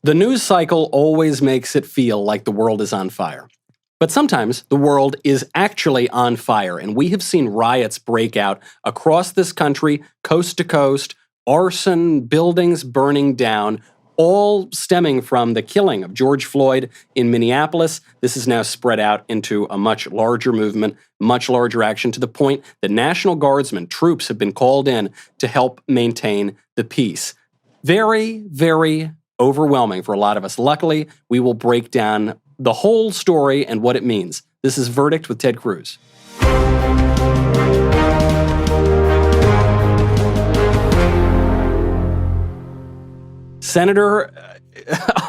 The news cycle always makes it feel like the world is on fire. But sometimes the world is actually on fire, and we have seen riots break out across this country, coast to coast, arson, buildings burning down, all stemming from the killing of George Floyd in Minneapolis. This is now spread out into a much larger movement, much larger action, to the point that National Guardsmen, troops, have been called in to help maintain the peace. Very, very overwhelming for a lot of us. Luckily, we will break down the whole story and what it means. This is Verdict with Ted Cruz. Senator,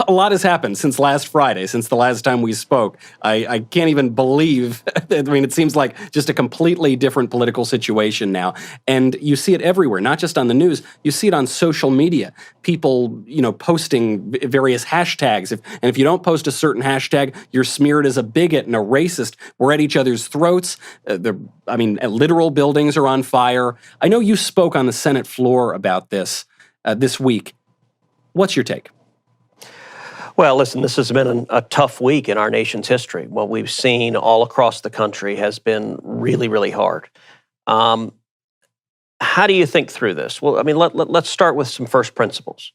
a lot has happened since last Friday, since the last time we spoke. I can't even believe, it seems like just a completely different political situation now. And you see it everywhere, not just on the news. You see it on social media. People, posting various hashtags. If you don't post a certain hashtag, you're smeared as a bigot and a racist. We're at each other's throats. Literal buildings are on fire. I know you spoke on the Senate floor about this this week. What's your take? Well, listen, this has been a tough week in our nation's history. What we've seen all across the country has been really, really hard. How do you think through this? Well, let's start with some first principles.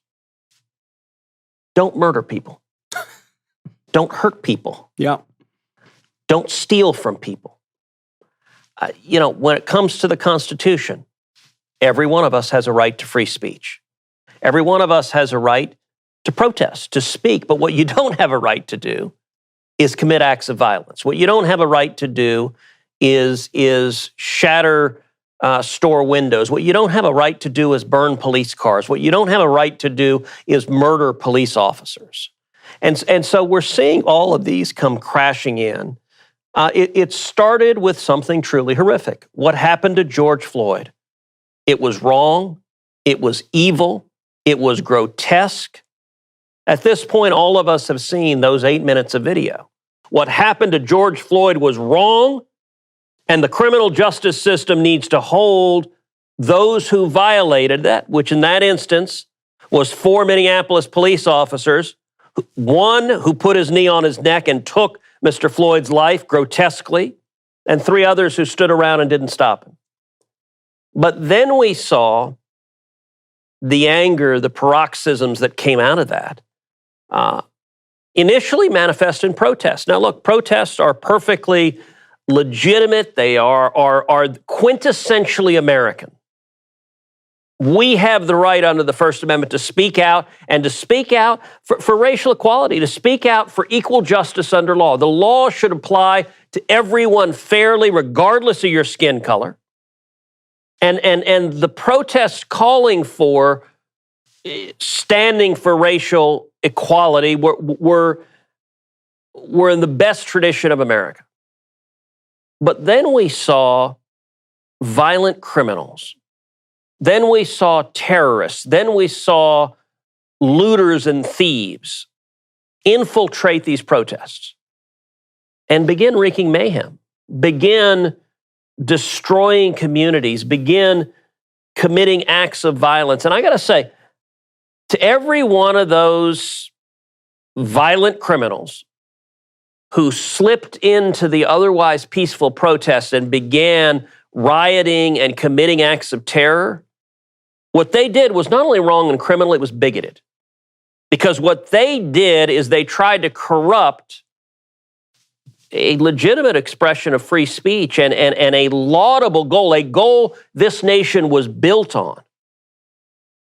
Don't murder people. Don't hurt people. Yeah. Don't steal from people. When it comes to the Constitution, every one of us has a right to free speech. Every one of us has a right to protest, to speak, but what you don't have a right to do is commit acts of violence. What you don't have a right to do is shatter store windows. What you don't have a right to do is burn police cars. What you don't have a right to do is murder police officers. And so we're seeing all of these come crashing in. It started with something truly horrific. What happened to George Floyd? It was wrong. It was evil. It was grotesque. At this point, all of us have seen those 8 minutes of video. What happened to George Floyd was wrong, and the criminal justice system needs to hold those who violated that, which in that instance was 4 Minneapolis police officers, one who put his knee on his neck and took Mr. Floyd's life grotesquely, and 3 others who stood around and didn't stop him. But then we saw the anger, the paroxysms that came out of that, initially manifest in protests. Now, look, protests are perfectly legitimate. They are quintessentially American. We have the right under the First Amendment to speak out, and to speak out for racial equality, to speak out for equal justice under law. The law should apply to everyone fairly, regardless of your skin color. And the protests calling for standing for racial equality were in the best tradition of America. But then we saw violent criminals. Then we saw terrorists. Then we saw looters and thieves infiltrate these protests and begin wreaking mayhem, begin destroying communities, begin committing acts of violence. And I got to say, to every one of those violent criminals who slipped into the otherwise peaceful protests and began rioting and committing acts of terror, what they did was not only wrong and criminal, it was bigoted. Because what they did is they tried to corrupt a legitimate expression of free speech and a laudable goal, a goal this nation was built on.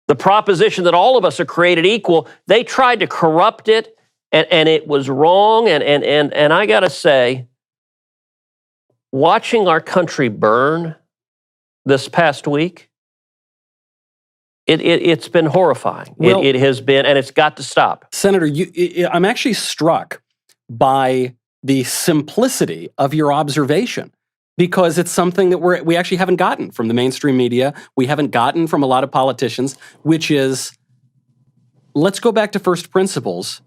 The proposition that all of us are created equal, they tried to corrupt it, and it was wrong. And I got to say, watching our country burn this past week, it's been horrifying. Well, it has been, and it's got to stop. Senator, I'm actually struck by the simplicity of your observation, because it's something that we actually haven't gotten from the mainstream media. We haven't gotten from a lot of politicians, which is, let's go back to first principles.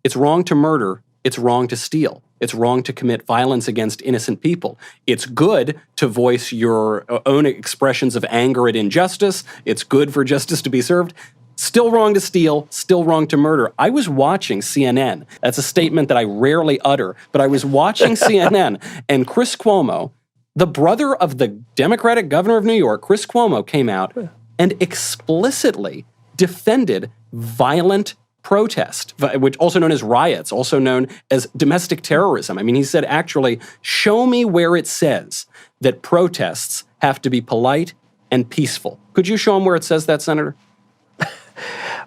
It's wrong to murder. It's wrong to steal. It's wrong to commit violence against innocent people. It's good to voice your own expressions of anger at injustice. It's good for justice to be served. Still wrong to steal, still wrong to murder. I was watching CNN. That's a statement that I rarely utter, but I was watching CNN, and Chris Cuomo, the brother of the Democratic governor of New York, Chris Cuomo, came out and explicitly defended violent protest, which also known as riots, also known as domestic terrorism. I mean, he said, actually, show me where it says that protests have to be polite and peaceful. Could you show him where it says that, Senator?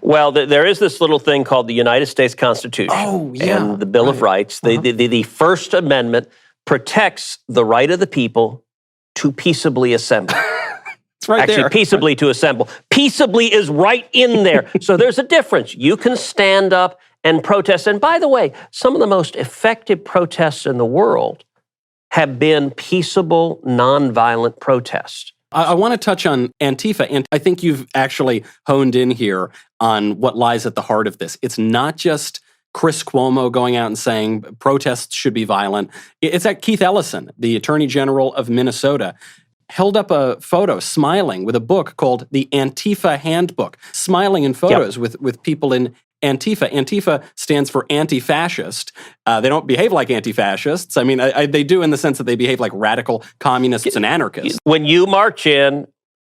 Well, there is this little thing called the United States Constitution and the Bill of Rights. The First Amendment protects the right of the people to peaceably assemble. It's right there. Actually, peaceably to assemble. Peaceably is right in there. So there's a difference. You can stand up and protest. And by the way, some of the most effective protests in the world have been peaceable, nonviolent protests. I want to touch on Antifa, and I think you've actually honed in here on what lies at the heart of this. It's not just Chris Cuomo going out and saying protests should be violent. It's that Keith Ellison, the Attorney General of Minnesota, held up a photo smiling with a book called the Antifa Handbook, smiling in photos with people in Antifa. Antifa stands for anti-fascist. They don't behave like anti-fascists. I mean, they do in the sense that they behave like radical communists and anarchists. When you march in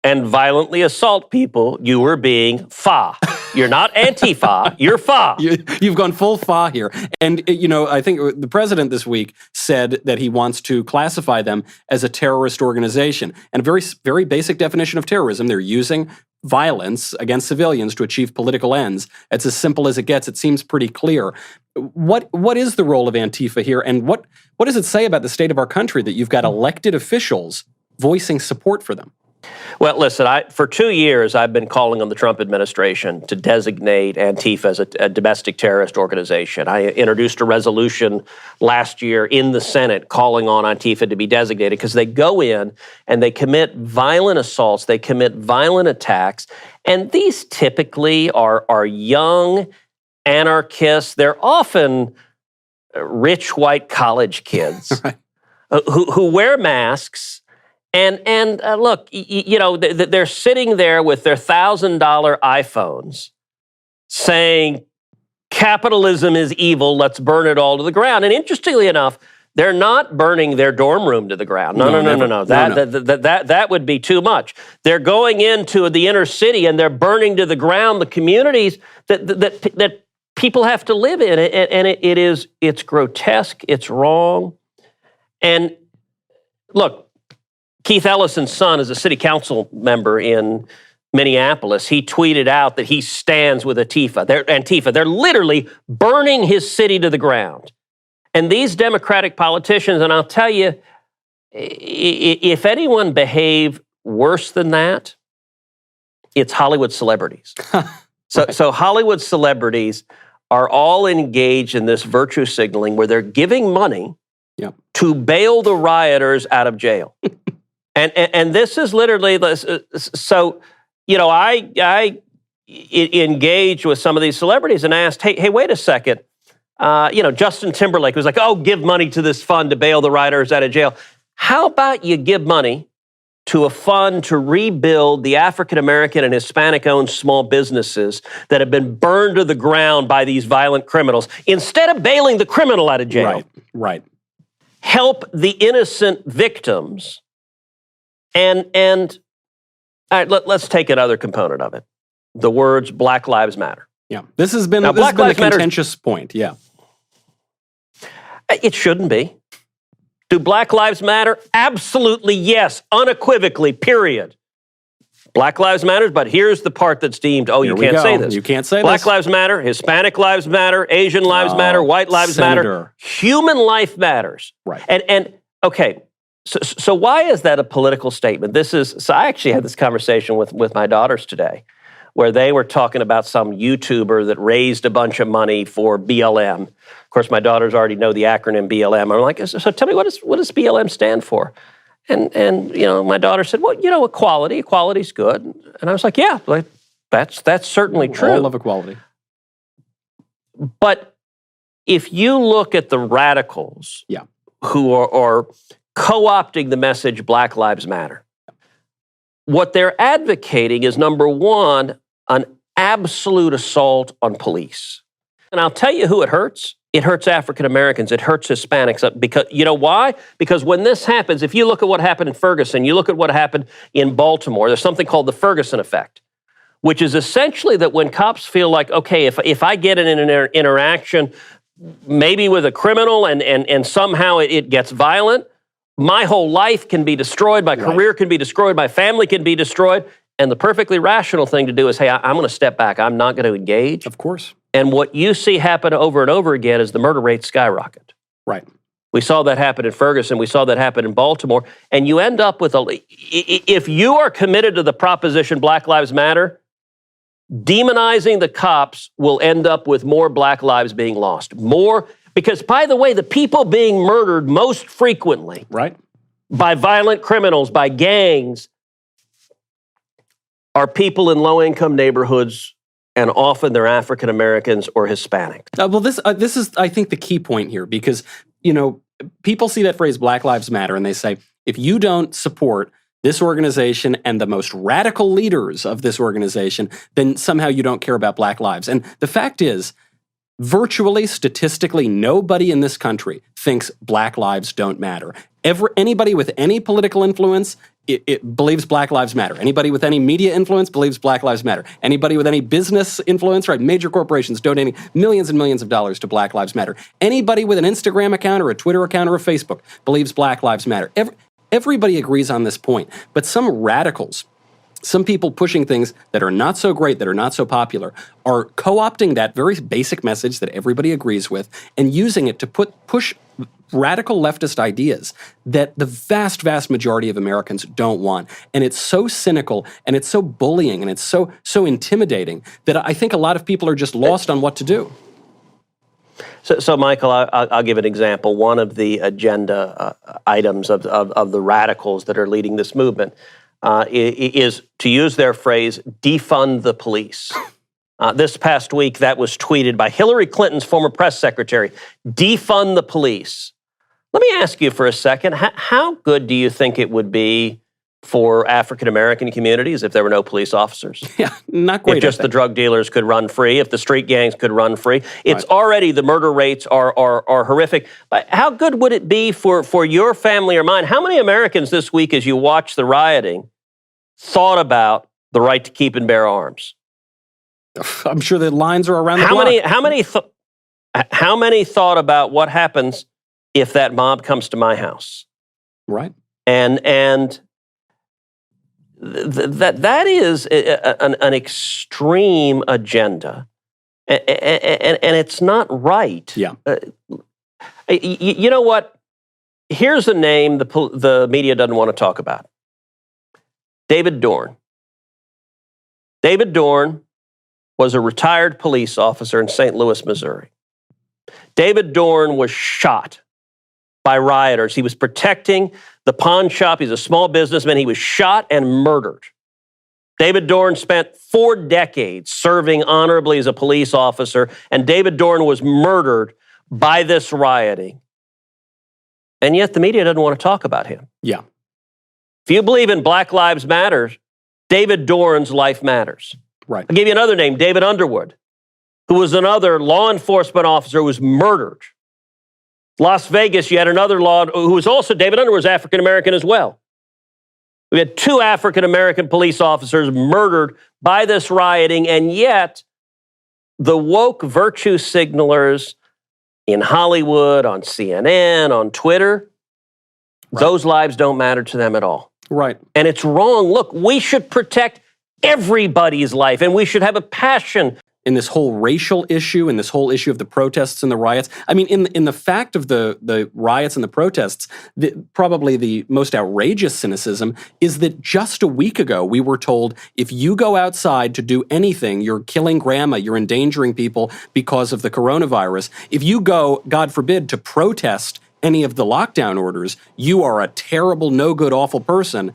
and violently assault people, you are being fa. You're not anti-fa, you're fa. You've gone full fa here. And, I think the president this week said that he wants to classify them as a terrorist organization. And a very, very basic definition of terrorism, they're using violence against civilians to achieve political ends. It's as simple as it gets. It seems pretty clear. What is the role of Antifa here? And what does it say about the state of our country that you've got elected officials voicing support for them? Well, listen, for 2 years, I've been calling on the Trump administration to designate Antifa as a domestic terrorist organization. I introduced a resolution last year in the Senate calling on Antifa to be designated because they go in and they commit violent assaults, they commit violent attacks, and these typically are young anarchists. They're often rich white college kids who wear masks. And look, they're sitting there with their $1,000 iPhones saying, capitalism is evil, let's burn it all to the ground. And interestingly enough, they're not burning their dorm room to the ground. No. That would be too much. They're going into the inner city and they're burning to the ground the communities that people have to live in. And it's grotesque, it's wrong. And look, Keith Ellison's son is a city council member in Minneapolis. He tweeted out that he stands with Antifa. They're literally burning his city to the ground. And these Democratic politicians, and I'll tell you, if anyone behave worse than that, it's Hollywood celebrities. So Hollywood celebrities are all engaged in this virtue signaling where they're giving money to bail the rioters out of jail. And this is literally, so, I engaged with some of these celebrities and asked, hey, wait a second. Justin Timberlake was like, give money to this fund to bail the rioters out of jail. How about you give money to a fund to rebuild the African-American and Hispanic-owned small businesses that have been burned to the ground by these violent criminals, instead of bailing the criminal out of jail? Right. Help the innocent victims. And all right, let's take another component of it. The words Black Lives Matter. Yeah, this has been a contentious point, yeah. It shouldn't be. Do Black Lives Matter? Absolutely yes, unequivocally, period. Black Lives Matter, but here's the part that's deemed, you can't say this. You can't say Black this. Lives Matter, Hispanic lives matter, Asian lives matter, white lives matter. Human life matters. Right. And okay, so why is that a political statement? So I actually had this conversation with my daughters today, where they were talking about some YouTuber that raised a bunch of money for BLM. Of course, my daughters already know the acronym BLM. I'm like, so tell me, what does BLM stand for? And my daughter said, well, equality. Equality's good. And I was like, yeah, that's certainly true. All of equality. But if you look at the radicals who are co-opting the message Black Lives Matter, what they're advocating is, number one, an absolute assault on police. And I'll tell you who it hurts. It hurts African Americans. It hurts Hispanics. Because you know why? Because when this happens, if you look at what happened in Ferguson, you look at what happened in Baltimore, there's something called the Ferguson effect, which is essentially that when cops feel like, okay, if I get in an interaction, maybe with a criminal and somehow it gets violent, my whole life can be destroyed, my career can be destroyed, my family can be destroyed. And the perfectly rational thing to do is, hey, I'm going to step back. I'm not going to engage. Of course. And what you see happen over and over again is the murder rates skyrocket. Right. We saw that happen in Ferguson. We saw that happen in Baltimore. And you end up with if you are committed to the proposition Black Lives Matter, demonizing the cops will end up with more Black lives being lost. More, because by the way, the people being murdered most frequently by violent criminals, by gangs, are people in low-income neighborhoods, and often they're African Americans or Hispanics. Well, this is, I think, the key point here, because, people see that phrase Black Lives Matter and they say, if you don't support this organization and the most radical leaders of this organization, then somehow you don't care about Black lives. And the fact is, virtually, statistically, nobody in this country thinks Black lives don't matter. Anybody with any political influence it believes Black Lives Matter. Anybody with any media influence believes Black Lives Matter. Anybody with any business influence, major corporations donating millions and millions of dollars to Black Lives Matter. Anybody with an Instagram account or a Twitter account or a Facebook believes Black Lives Matter. Everybody agrees on this point. But some radicals, some people pushing things that are not so great, that are not so popular, are co-opting that very basic message that everybody agrees with and using it to push radical leftist ideas that the vast, vast majority of Americans don't want. And it's so cynical and it's so bullying and it's so intimidating that I think a lot of people are just lost on what to do. So Michael, I'll give an example. One of the agenda items of the radicals that are leading this movement is, to use their phrase, defund the police. This past week, that was tweeted by Hillary Clinton's former press secretary, defund the police. Let me ask you for a second, how good do you think it would be for African-American communities if there were no police officers? Yeah, not great. If just the drug dealers could run free, if the street gangs could run free. It's already, the murder rates are horrific. But how good would it be for your family or mine? How many Americans this week, as you watch the rioting, thought about the right to keep and bear arms? I'm sure the lines are around the block. How many thought about what happens if that mob comes to my house? Right. And that is an extreme agenda, and it's not right. Yeah. You know what? Here's a name the media doesn't want to talk about. David Dorn. David Dorn was a retired police officer in St. Louis, Missouri. David Dorn was shot by rioters. He was protecting the pawn shop. He's a small businessman. He was shot and murdered. David Dorn spent 4 decades serving honorably as a police officer, and David Dorn was murdered by this rioting. And yet the media doesn't want to talk about him. Yeah. If you believe in Black Lives Matter, David Dorn's life matters. Right. I'll give you another name, David Underwood, who was another law enforcement officer who was murdered. Las Vegas, you had another who was also, David Underwood was African-American as well. We had 2 African-American police officers murdered by this rioting, and yet the woke virtue signalers in Hollywood, on CNN, on Twitter, those lives don't matter to them at all. Right. And it's wrong. Look, we should protect everybody's life, and we should have a passion. In this whole racial issue, in this whole issue of the protests and the riots, I mean, in the fact of the riots and the protests, probably the most outrageous cynicism is that just a week ago, we were told, if you go outside to do anything, you're killing grandma, you're endangering people because of the coronavirus. If you go, God forbid, to protest any of the lockdown orders, you are a terrible, no good, awful person.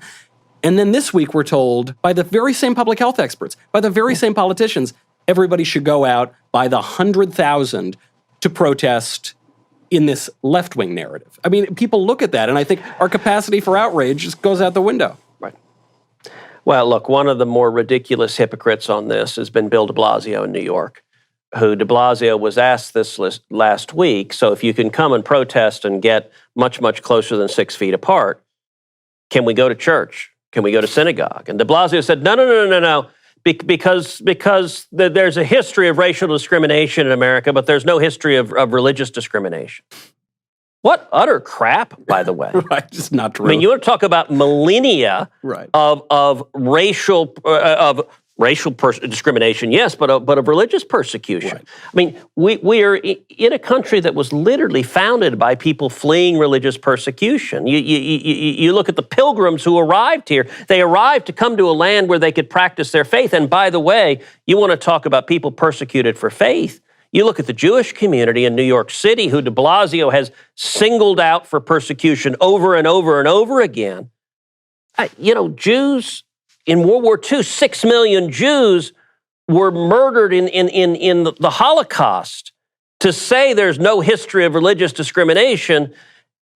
And then this week we're told by the very same public health experts, by the very same politicians, everybody should go out by the 100,000 to protest in this left-wing narrative. I mean, people look at that, and I think our capacity for outrage just goes out the window. Right. Well, look, one of the more ridiculous hypocrites on this has been Bill de Blasio in New York, who de Blasio was asked this last week, so if you can come and protest and get much, much closer than 6 feet apart, can we go to church? Can we go to synagogue? And de Blasio said, no. Because there's a history of racial discrimination in America, but there's no history of religious discrimination. What utter crap, by the way. Right, just not true. I mean, you want to talk about millennia of racial discrimination, yes, but of religious persecution. Right. I mean, we are in a country that was literally founded by people fleeing religious persecution. You look at the pilgrims who arrived here. They arrived to come to a land where they could practice their faith. And by the way, you want to talk about people persecuted for faith. You look at the Jewish community in New York City, who de Blasio has singled out for persecution over and over and over again. Jews in World War II, 6 million Jews were murdered in the Holocaust. To say there's no history of religious discrimination,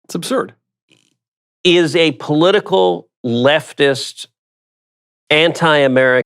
it's absurd, is a political, leftist, anti-American.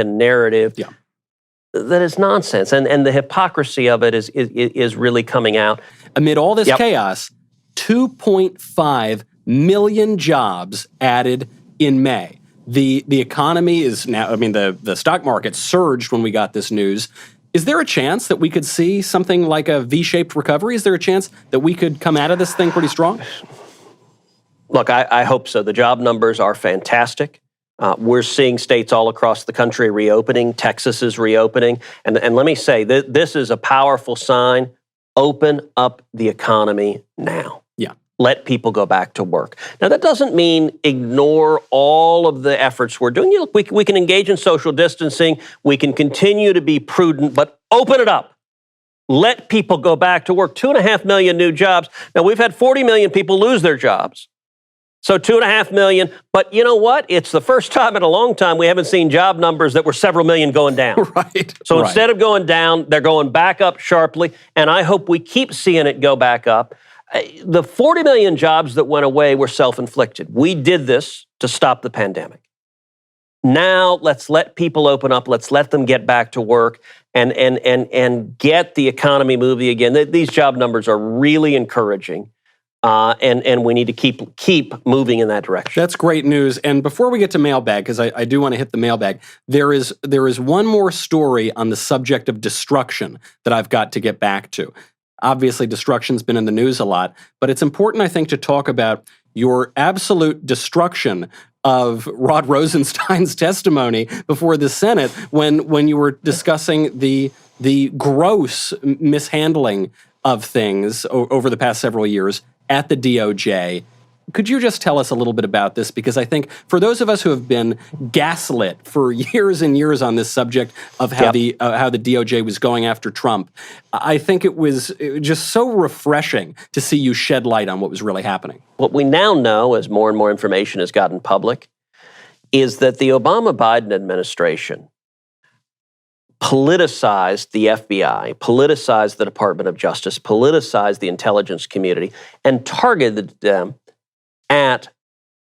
Narrative that is nonsense, and the hypocrisy of it is really coming out. Amid all this chaos, 2.5 million jobs added in May. The economy is now, the stock market surged when we got this news. Is there a chance that we could see something like a V-shaped recovery? Is there a chance that we could come out of this thing pretty strong? Look, I hope so. The job numbers are fantastic. We're seeing states all across the country reopening. Texas is reopening. And let me say, this is a powerful sign. Open up the economy now. Yeah. Let people go back to work. Now, that doesn't mean ignore all of the efforts we're doing. Look, we can engage in social distancing. We can continue to be prudent, but open it up. Let people go back to work. 2.5 million new jobs. Now, we've had 40 million people lose their jobs. So 2.5 million, but you know what? It's the first time in a long time we haven't seen job numbers that were several million going down. Right. So instead of going down, they're going back up sharply, and I hope we keep seeing it go back up. The 40 million jobs that went away were self-inflicted. We did this to stop the pandemic. Now let's let people open up. Let's let them get back to work and get the economy moving again. These job numbers are really encouraging. And we need to keep moving in that direction. That's great news. And before we get to mailbag, because I do want to hit the mailbag, there is one more story on the subject of destruction that I've got to get back to. Obviously, destruction's been in the news a lot, but it's important, I think, to talk about your absolute destruction of Rod Rosenstein's testimony before the Senate when you were discussing the gross mishandling of things over the past several years at the DOJ. Could you just tell us a little bit about this? Because I think for those of us who have been gaslit for years and years on this subject of how the DOJ was going after Trump, I think it was just so refreshing to see you shed light on what was really happening. What we now know, as more and more information has gotten public, is that the Obama-Biden administration politicized the FBI, politicized the Department of Justice, politicized the intelligence community, and targeted them at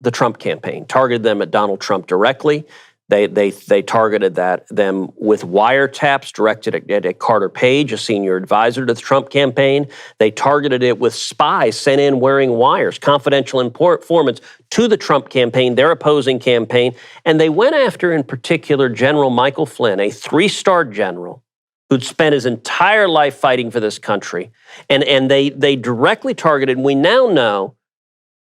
the Trump campaign, targeted them at Donald Trump directly. They targeted them with wiretaps directed at Carter Page, a senior advisor to the Trump campaign. They targeted it with spies sent in wearing wires, confidential informants to the Trump campaign, their opposing campaign. And they went after, in particular, General Michael Flynn, a 3-star general who'd spent his entire life fighting for this country. And they directly targeted, and we now know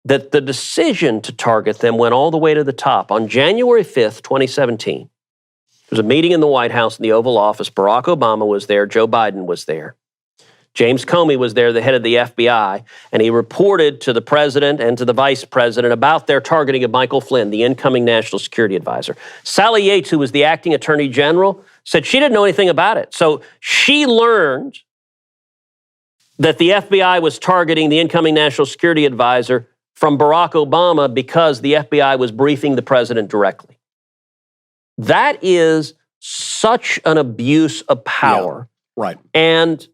that the decision to target them went all the way to the top. On January 5th, 2017, there was a meeting in the White House in the Oval Office. Barack Obama was there. Joe Biden was there. James Comey was there, the head of the FBI, and he reported to the president and to the vice president about their targeting of Michael Flynn, the incoming national security advisor. Sally Yates, who was the acting attorney general, said she didn't know anything about it. So she learned that the FBI was targeting the incoming national security advisor from Barack Obama because the FBI was briefing the president directly. That is such an abuse of power. Yeah, right. And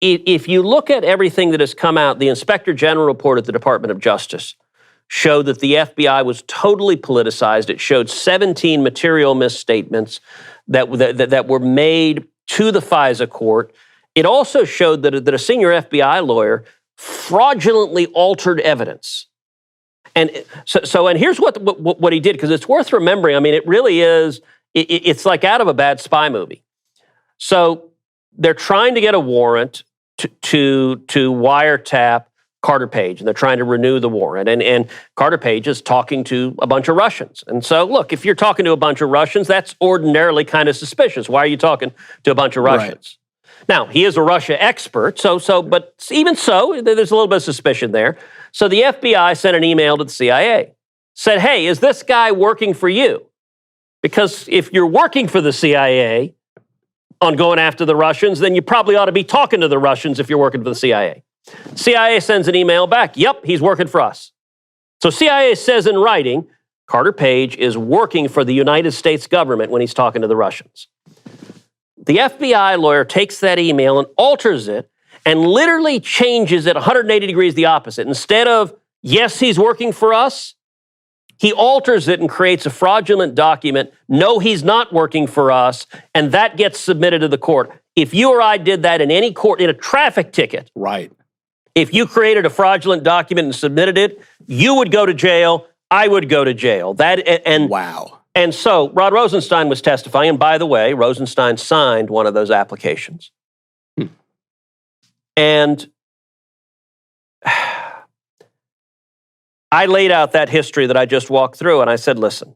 if you look at everything that has come out, the Inspector General report at the Department of Justice showed that the FBI was totally politicized. It showed 17 material misstatements that were made to the FISA court. It also showed that a senior FBI lawyer fraudulently altered evidence. And and here's what he did, because it's worth remembering. I mean, it really is, it's like out of a bad spy movie. So they're trying to get a warrant to wiretap Carter Page, and they're trying to renew the warrant. And Carter Page is talking to a bunch of Russians. And so, look, if you're talking to a bunch of Russians, that's ordinarily kind of suspicious. Why are you talking to a bunch of Russians? Right. Now, he is a Russia expert, but even so, there's a little bit of suspicion there. So the FBI sent an email to the CIA, said, hey, is this guy working for you? Because if you're working for the CIA on going after the Russians, then you probably ought to be talking to the Russians if you're working for the CIA. CIA sends an email back, yep, he's working for us. So CIA says in writing, Carter Page is working for the United States government when he's talking to the Russians. The FBI lawyer takes that email and alters it and literally changes it 180 degrees the opposite. Instead of, yes, he's working for us, he alters it and creates a fraudulent document. No, he's not working for us, and that gets submitted to the court. If you or I did that in any court, in a traffic ticket, right? If you created a fraudulent document and submitted it, you would go to jail, I would go to jail. Wow. And so Rod Rosenstein was testifying, and by the way, Rosenstein signed one of those applications. And I laid out that history that I just walked through, and I said, listen,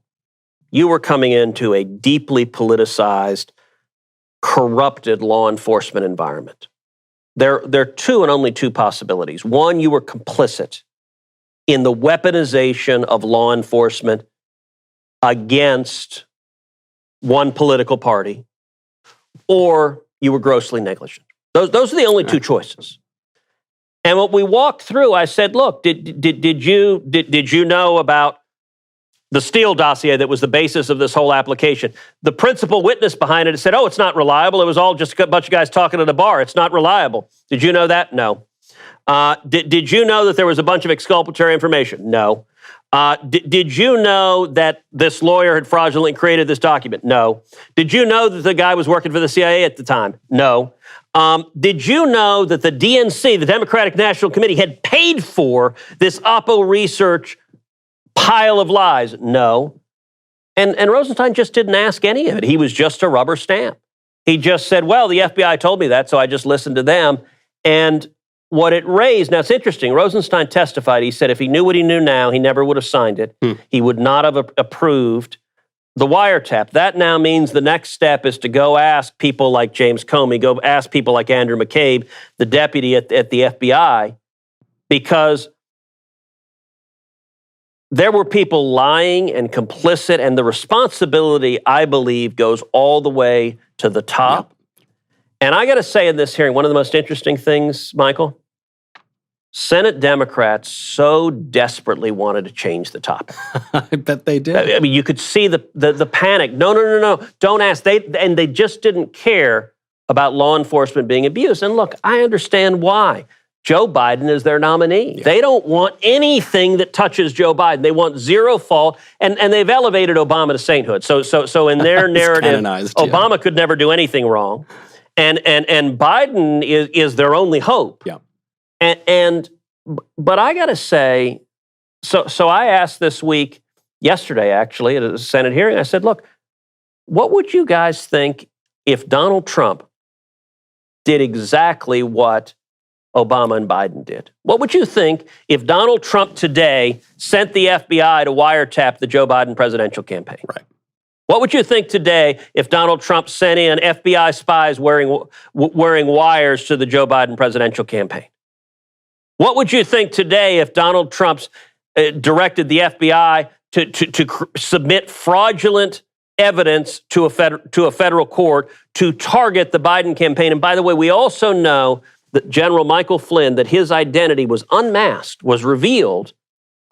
you were coming into a deeply politicized, corrupted law enforcement environment. There are two and only two possibilities. One, you were complicit in the weaponization of law enforcement against one political party, or you were grossly negligent. Those are the only two choices. And what we walked through, I said, look, did you know about the Steele dossier that was the basis of this whole application? The principal witness behind it said, oh, it's not reliable. It was all just a bunch of guys talking at a bar. It's not reliable. Did you know that? No. Did you know that there was a bunch of exculpatory information? No. Did you know that this lawyer had fraudulently created this document? No. Did you know that the guy was working for the CIA at the time? No. Did you know that the DNC, the Democratic National Committee, had paid for this Oppo research pile of lies? No. And Rosenstein just didn't ask any of it. He was just a rubber stamp. He just said, well, the FBI told me that, so I just listened to them. And what it raised, now it's interesting, Rosenstein testified, he said if he knew what he knew now, he never would have signed it. He would not have approved the wiretap. That now means the next step is to go ask people like James Comey, go ask people like Andrew McCabe, the deputy at the FBI, because there were people lying and complicit, and the responsibility, I believe, goes all the way to the top. Yep. And I got to say in this hearing, one of the most interesting things, Michael, Senate Democrats so desperately wanted to change the topic. I bet they did. I mean, you could see the panic. No, don't ask. They just didn't care about law enforcement being abused. And look, I understand why. Joe Biden is their nominee. Yeah. They don't want anything that touches Joe Biden. They want zero fault, and they've elevated Obama to sainthood. So in their narrative, canonized, yeah. Obama could never do anything wrong, and Biden is their only hope. Yeah. But I got to say, so I asked this week, yesterday actually, at a Senate hearing, I said, look, what would you guys think if Donald Trump did exactly what Obama and Biden did? What would you think if Donald Trump today sent the FBI to wiretap the Joe Biden presidential campaign? Right. What would you think today if Donald Trump sent in FBI spies wearing wires to the Joe Biden presidential campaign? What would you think today if Donald Trump directed the FBI to submit fraudulent evidence to a federal court to target the Biden campaign? And by the way, we also know that General Michael Flynn, that his identity was unmasked, was revealed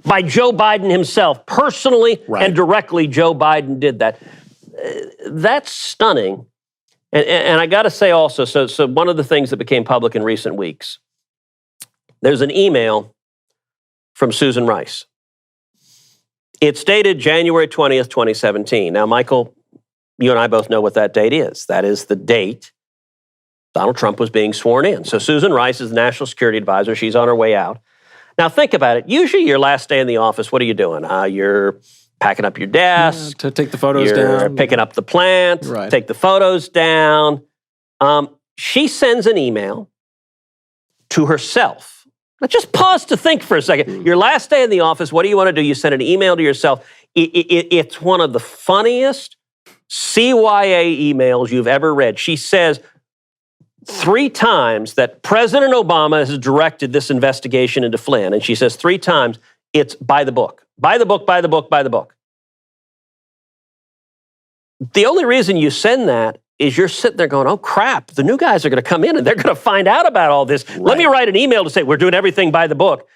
by Joe Biden himself. Personally and directly, Joe Biden did that. That's stunning. And I got to say also, so one of the things that became public in recent weeks, there's an email from Susan Rice. It's dated January 20th, 2017. Now, Michael, you and I both know what that date is. That is the date Donald Trump was being sworn in. So Susan Rice is the National Security Advisor. She's on her way out. Now, think about it. Usually your last day in the office, what are you doing? You're packing up your desk. To take the photos you're down. Picking up the plant, take the photos down. She sends an email to herself. Let's just pause to think for a second. Your last day in the office, what do you want to do? You send an email to yourself. It's one of the funniest CYA emails you've ever read. She says 3 times that President Obama has directed this investigation into Flynn. And she says 3 times, it's by the book. By the book, by the book, by the book. The only reason you send that is you're sitting there going, oh crap, the new guys are going to come in and they're going to find out about all this. Let me write an email to say, we're doing everything by the book.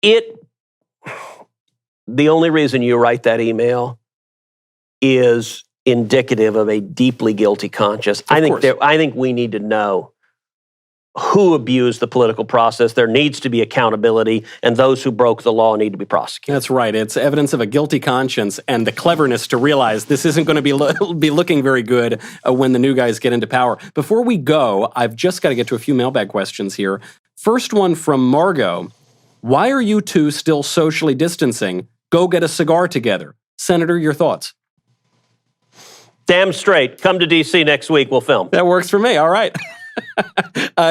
The only reason you write that email is indicative of a deeply guilty conscience. I think we need to know who abused the political process. There needs to be accountability, and those who broke the law need to be prosecuted. That's right. It's evidence of a guilty conscience and the cleverness to realize this isn't going to be looking very good when the new guys get into power. Before we go, I've just got to get to a few mailbag questions here. First one from Margot. Why are you two still socially distancing? Go get a cigar together. Senator, your thoughts? Damn straight. Come to D.C. next week. We'll film. That works for me. All right.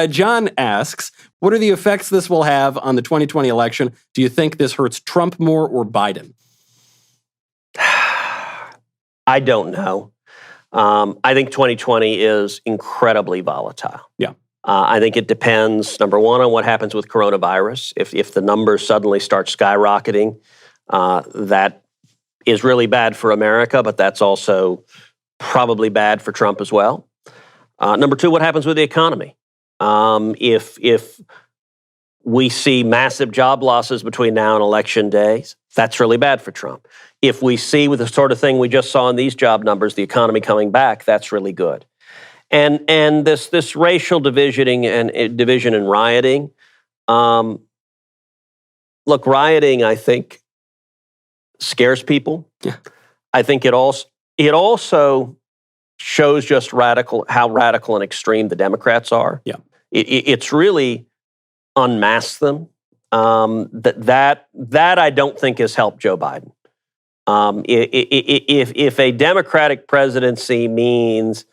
John asks, what are the effects this will have on the 2020 election? Do you think this hurts Trump more or Biden? I don't know. I think 2020 is incredibly volatile. Yeah. I think it depends, number one, on what happens with coronavirus. If the numbers suddenly start skyrocketing, that is really bad for America, but that's also probably bad for Trump as well. Number two, what happens with the economy? If we see massive job losses between now and election days, that's really bad for Trump. If we see with the sort of thing we just saw in these job numbers, the economy coming back, that's really good. And this racial division and rioting. Look, rioting, I think, scares people. Yeah. I think it also shows just how radical and extreme the Democrats are. Yeah. It's really unmasked them. That I don't think has helped Joe Biden. If a Democratic presidency means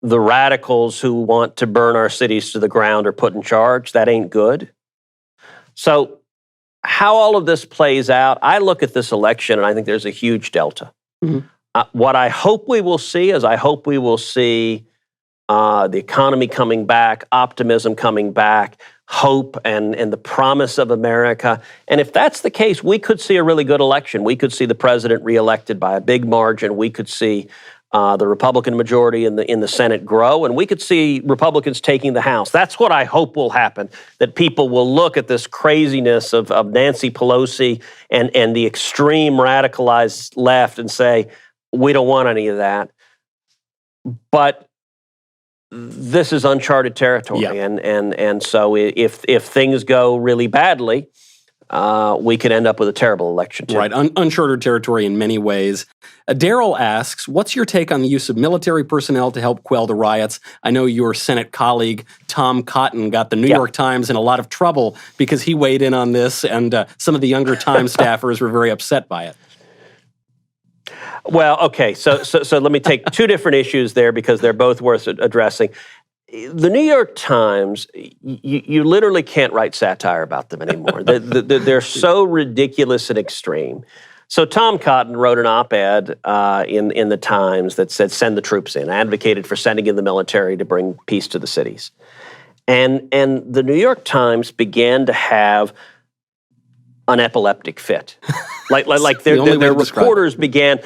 the radicals who want to burn our cities to the ground are put in charge, that ain't good. So how all of this plays out, I look at this election and I think there's a huge delta. Mm-hmm. What I hope we will see is the economy coming back, optimism coming back, hope and the promise of America. And if that's the case, we could see a really good election. We could see the president reelected by a big margin. We could see the Republican majority in the Senate grow, and we could see Republicans taking the House. That's what I hope will happen, that people will look at this craziness of Nancy Pelosi and the extreme radicalized left and say, we don't want any of that. But this is uncharted territory. Yeah. And so if things go really badly, we could end up with a terrible election, too. Right, uncharted territory in many ways. Daryl asks, what's your take on the use of military personnel to help quell the riots? I know your Senate colleague, Tom Cotton, got the New York Times in a lot of trouble because he weighed in on this, and some of the younger Times staffers were very upset by it. Well, okay, so let me take two different issues there because they're both worth addressing. The New York Times, you literally can't write satire about them anymore. They're so ridiculous and extreme. So Tom Cotton wrote an op-ed in the Times that said, send the troops in, advocated for sending in the military to bring peace to the cities. And the New York Times began to have an epileptic fit. Like their reporters began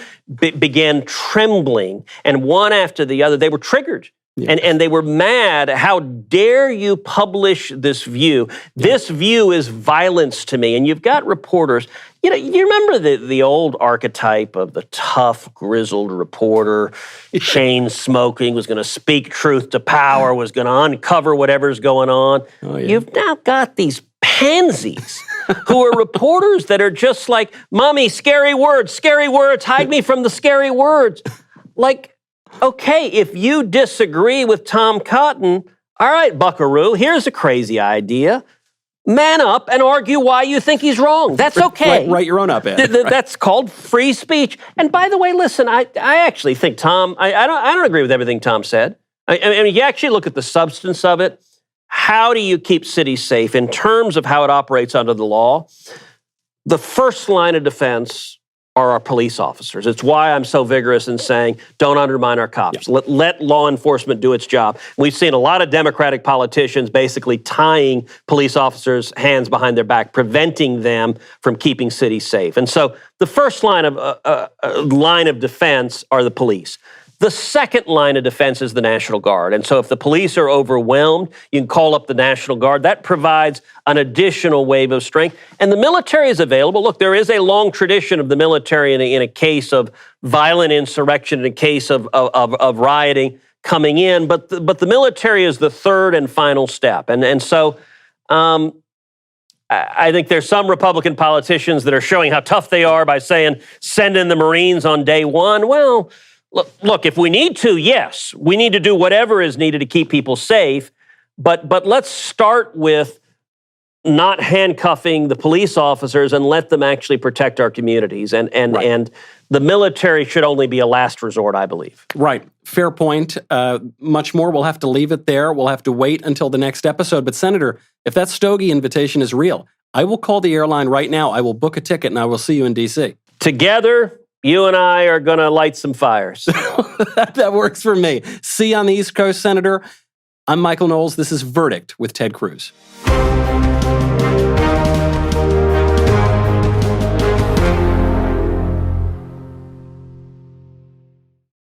trembling, and one after the other, they were triggered. Yeah. And they were mad. How dare you publish this view? This view is violence to me. And you've got reporters, you remember the old archetype of the tough, grizzled reporter, chain smoking, was going to speak truth to power, was going to uncover whatever's going on. Oh, yeah. You've now got these pansies who are reporters that are just like, Mommy, scary words, hide me from the scary words. Like, okay, if you disagree with Tom Cotton, all right, buckaroo, here's a crazy idea. Man up and argue why you think he's wrong. That's okay. Write your own op-ed. That's called free speech. And by the way, listen, I actually think Tom, I don't agree with everything Tom said. I mean, you actually look at the substance of it. How do you keep cities safe in terms of how it operates under the law? The first line of defense are our police officers. It's why I'm so vigorous in saying, don't undermine our cops. Yeah. Let law enforcement do its job. We've seen a lot of Democratic politicians basically tying police officers' hands behind their back, preventing them from keeping cities safe. And so the first line of defense are the police. The second line of defense is the National Guard. And so if the police are overwhelmed, you can call up the National Guard. That provides an additional wave of strength. And the military is available. Look, there is a long tradition of the military in a case of violent insurrection, in a case of rioting coming in. But the military is the third and final step. And so I think there's some Republican politicians that are showing how tough they are by saying, send in the Marines on day one. Well, Look, if we need to, yes, we need to do whatever is needed to keep people safe, but let's start with not handcuffing the police officers and let them actually protect our communities. And the military should only be a last resort, I believe. Right. Fair point. Much more. We'll have to leave it there. We'll have to wait until the next episode. But Senator, if that Stogie invitation is real, I will call the airline right now. I will book a ticket and I will see you in D.C. Together, you and I are going to light some fires. That works for me. See you on the East Coast, Senator. I'm Michael Knowles. This is Verdict with Ted Cruz.